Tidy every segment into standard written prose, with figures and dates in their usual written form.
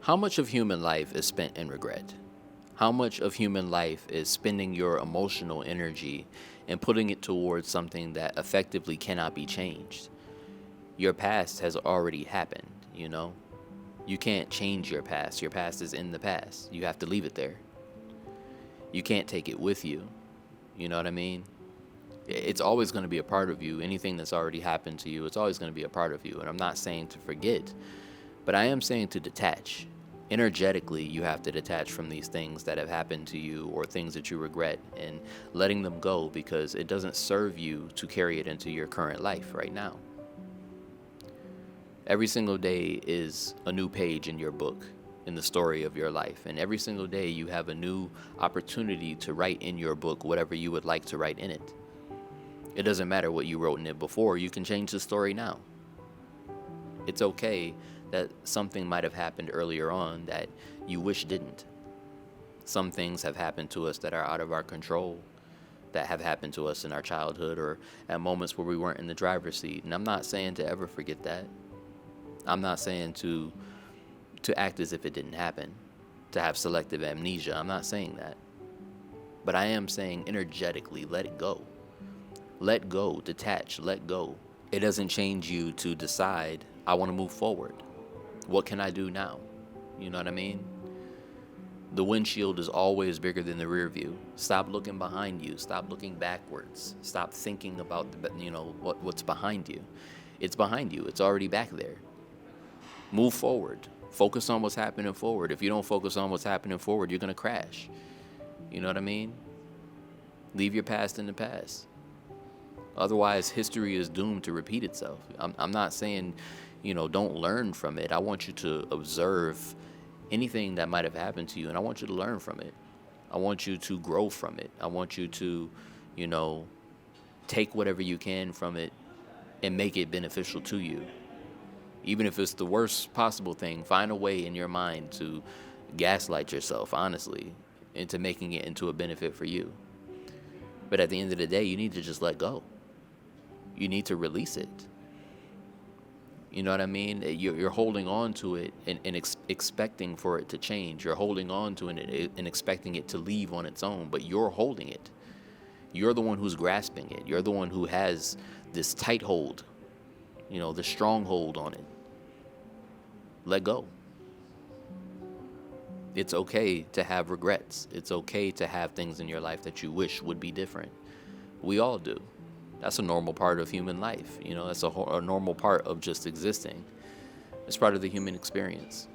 How much of human life is spent in regret? How much of human life is spending your emotional energy and putting it towards something that effectively cannot be changed? Your past has already happened, you know? You can't change your past. Your past is in the past. You have to leave it there. You can't take it with you. You know what I mean? It's always going to be a part of you. Anything that's already happened to you, it's always going to be a part of you. And I'm not saying to forget, but I am saying to detach. Energetically, you have to detach from these things that have happened to you or things that you regret and letting them go because it doesn't serve you to carry it into your current life right now. Every single day is a new page in your book, in the story of your life. And every single day you have a new opportunity to write in your book whatever you would like to write in it. It doesn't matter what you wrote in it before, you can change the story now. It's okay that something might have happened earlier on that you wish didn't. Some things have happened to us that are out of our control, that have happened to us in our childhood or at moments where we weren't in the driver's seat. And I'm not saying to ever forget that. I'm not saying to act as if it didn't happen, to have selective amnesia. I'm not saying that. But I am saying energetically, let it go. Let go, detach, let go. It doesn't change you to decide, I want to move forward. What can I do now? You know what I mean? The windshield is always bigger than the rear view. Stop looking behind you. Stop looking backwards. Stop thinking about what's behind you. It's behind you. It's already back there. Move forward. Focus on what's happening forward. If you don't focus on what's happening forward, you're going to crash. You know what I mean? Leave your past in the past. Otherwise, history is doomed to repeat itself. I'm not saying, don't learn from it. I want you to observe anything that might have happened to you, and I want you to learn from it. I want you to grow from it. I want you to, take whatever you can from it and make it beneficial to you. Even if it's the worst possible thing, find a way in your mind to gaslight yourself, honestly, into making it into a benefit for you. But at the end of the day, you need to just let go. You need to release it. You know what I mean? You're holding on to it and expecting for it to change. You're holding on to it and expecting it to leave on its own, but you're holding it. You're the one who's grasping it. You're the one who has this tight hold, the stronghold on it. Let go. It's okay to have regrets. It's okay to have things in your life that you wish would be different. We all do. That's a normal part of human life. That's a normal part of just existing. It's part of the human experience.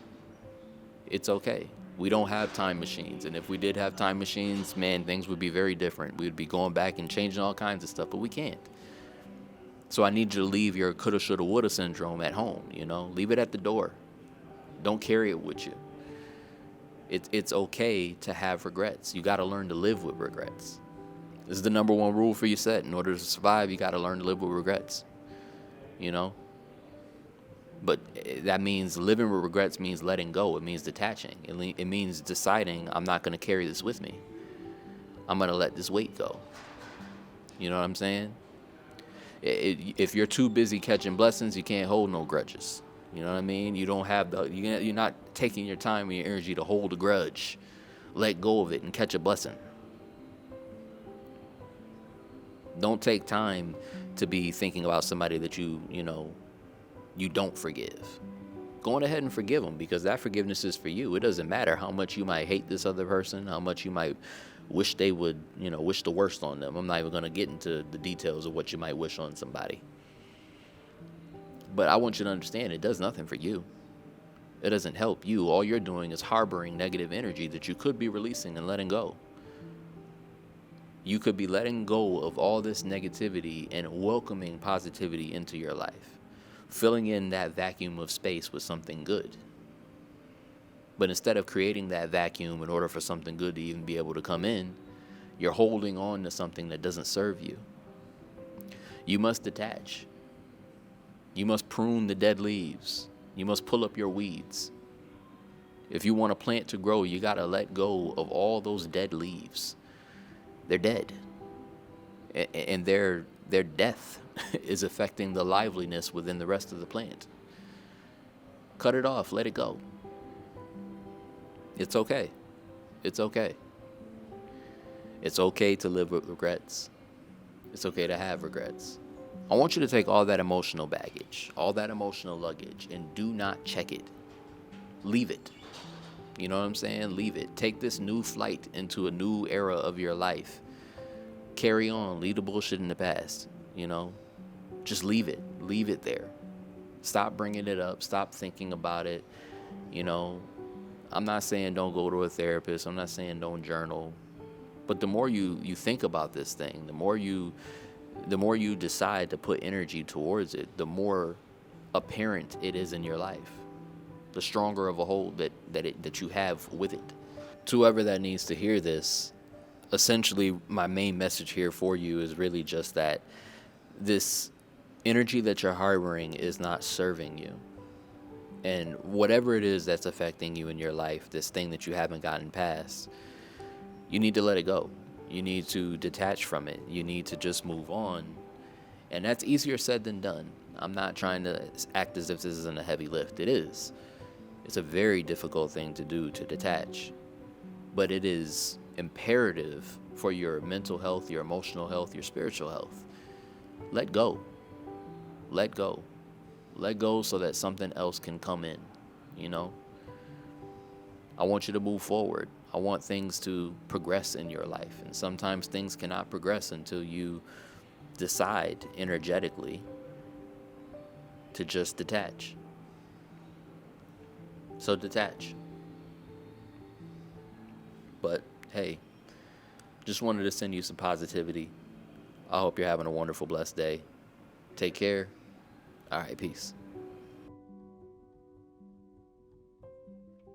It's okay. We don't have time machines. And if we did have time machines, man, things would be very different. We would be going back and changing all kinds of stuff, but we can't. So I need you to leave your coulda, shoulda, woulda syndrome at home, Leave it at the door. Don't carry it with you. It's okay to have regrets. You got to learn to live with regrets. This is the number one rule for you set. In order to survive, you got to learn to live with regrets. But that means living with regrets means letting go. It means detaching. It means deciding I'm not going to carry this with me. I'm going to let this weight go. You know what I'm saying? If you're too busy catching blessings, you can't hold no grudges. You know what I mean? You don't have you're not taking your time and your energy to hold a grudge. Let go of it and catch a blessing. Don't take time to be thinking about somebody that you don't forgive. Go on ahead and forgive them because that forgiveness is for you. It doesn't matter how much you might hate this other person, how much you might wish they would, wish the worst on them. I'm not even going to get into the details of what you might wish on somebody. But I want you to understand it does nothing for you. It doesn't help you. All you're doing is harboring negative energy that you could be releasing and letting go. You could be letting go of all this negativity and welcoming positivity into your life, filling in that vacuum of space with something good. But instead of creating that vacuum in order for something good to even be able to come in, you're holding on to something that doesn't serve you. You must detach. You must prune the dead leaves. You must pull up your weeds. If you want a plant to grow, you got to let go of all those dead leaves. They're dead. And their death is affecting the liveliness within the rest of the plant. Cut it off. Let it go. It's okay. It's okay. It's okay to live with regrets. It's okay to have regrets. I want you to take all that emotional baggage, all that emotional luggage, and do not check it. Leave it. You know what I'm saying? Leave it. Take this new flight into a new era of your life. Carry on. Leave the bullshit in the past. You know? Just leave it. Leave it there. Stop bringing it up. Stop thinking about it. You know? I'm not saying don't go to a therapist. I'm not saying don't journal. But the more you think about this thing, the more you decide to put energy towards it, the more apparent it is in your life. The stronger of a hold that you have with it. To whoever that needs to hear this, essentially my main message here for you is really just that this energy that you're harboring is not serving you. And whatever it is that's affecting you in your life, this thing that you haven't gotten past, you need to let it go. You need to detach from it. You need to just move on. And that's easier said than done. I'm not trying to act as if this isn't a heavy lift. It is. It's a very difficult thing to do, to detach. But it is imperative for your mental health, your emotional health, your spiritual health. Let go. Let go. Let go so that something else can come in, you know? I want you to move forward. I want things to progress in your life. And sometimes things cannot progress until you decide energetically to just detach. So detach. But hey, just wanted to send you some positivity. I hope you're having a wonderful, blessed day. Take care. All right, peace.